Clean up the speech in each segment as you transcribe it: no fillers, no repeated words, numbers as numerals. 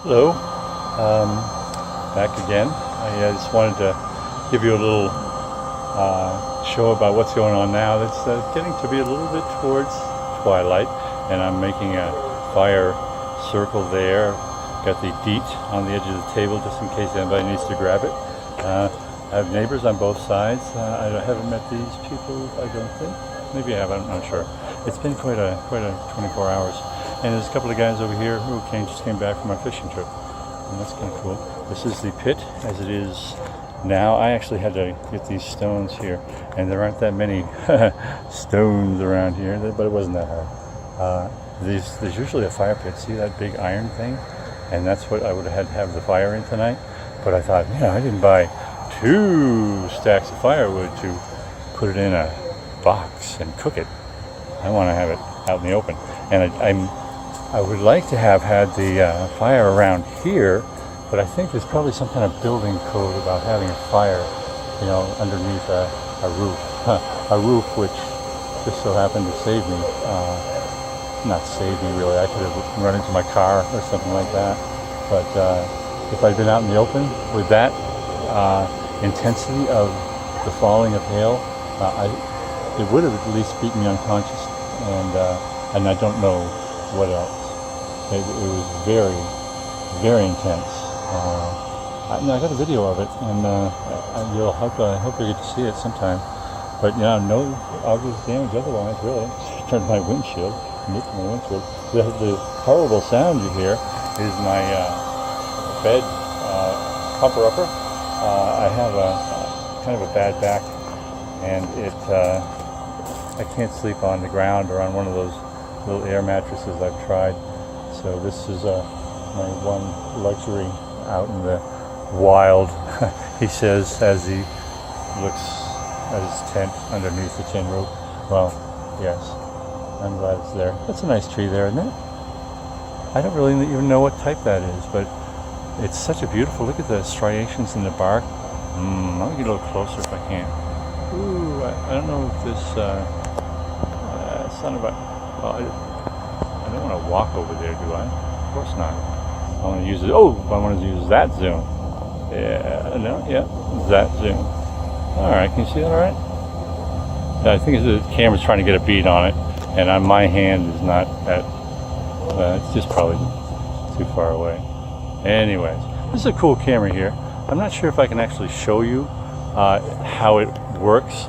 Hello, back again. I just wanted to give you a little show about what's going on now. It's getting to be a little bit towards twilight, and I'm making a fire circle there. Got the DEET on the edge of the table just in case anybody needs to grab it. I have neighbors on both sides. I haven't met these people, I don't think. Maybe I have, I'm not sure. It's been quite a 24 hours. And there's a couple of guys over here who just came back from our fishing trip. And that's kind of cool. This is the pit as it is now. I actually had to get these stones here, and there aren't that many stones around here, but it wasn't that hard. There's usually a fire pit. See that big iron thing? And that's what I would have had to have the fire in tonight. But I thought, I didn't buy 2 stacks of firewood to put it in a box and cook it. I want to have it out in the open. And I would like to have had the fire around here, but I think there's probably some kind of building code about having a fire, underneath a roof. A roof which just so happened to save me. Not save me really, I could have run into my car or something like that. But if I'd been out in the open with that intensity of the falling of hail, it would have at least beaten me unconscious, and I don't know what else. It was very, very intense. I got a video of it, and I hope you get to see it sometime. But no obvious damage otherwise, really. Turned my windshield, nicked my windshield. The horrible sound you hear is my bed upper. I have a kind of a bad back, and I can't sleep on the ground or on one of those little air mattresses I've tried. So this is my one luxury out in the wild, he says, as he looks at his tent underneath the tin roof. Well, yes, I'm glad it's there. That's a nice tree there, isn't it? I don't really even know what type that is, but it's such a beautiful, look at the striations in the bark. I'll get a little closer if I can. Ooh, I don't know if this, it's not about, I don't want to walk over there, do I? Of course not. I want to use it. Oh, I want to use that zoom. That zoom. All right, can you see that all right? I think the camera's trying to get a bead on it, and my hand is not at, it's just probably too far away. Anyways, this is a cool camera here. I'm not sure if I can actually show you how it works,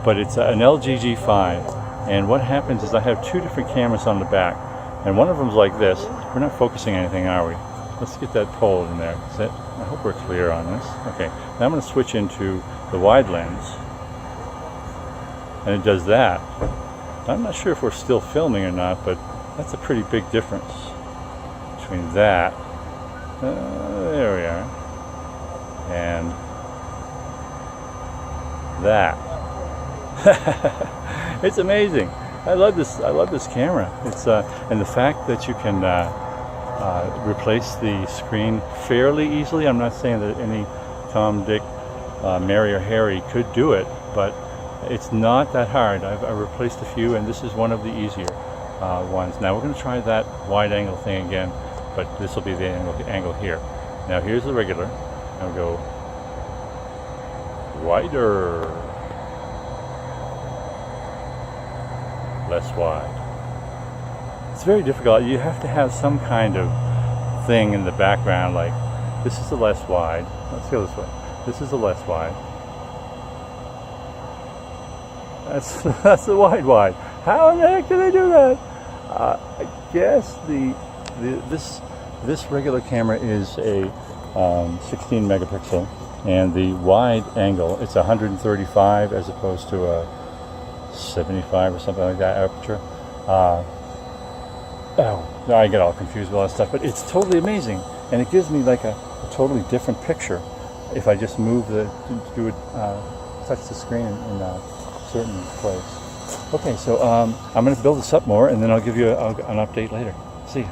but it's an LG G5. And what happens is I have 2 different cameras on the back, and one of them's like this. We're not focusing anything, are we? Let's get that pole in there. I hope we're clear on this. Okay, now I'm going to switch into the wide lens, and it does that. I'm not sure if we're still filming or not, but that's a pretty big difference between that, there we are, and that. It's amazing. I love this camera. It's and the fact that you can replace the screen fairly easily. I'm not saying that any Tom, Dick, Mary, or Harry could do it, but it's not that hard. I've replaced a few, and this is one of the easier ones. Now we're going to try that wide angle thing again, but this will be the angle here. Now here's the regular. I'll go wider. Less wide. It's very difficult. You have to have some kind of thing in the background, like this is the less wide. Let's go this way. This is the less wide. That's the wide. How in the heck do they do that? I guess this regular camera is a 16 megapixel, and the wide angle, it's 135 as opposed to a 75 or something like that aperture. I get all confused with all that stuff, but it's totally amazing, and it gives me like a totally different picture if I just move touch the screen in a certain place. Okay, so I'm going to build this up more, and then I'll give you an update later. See you.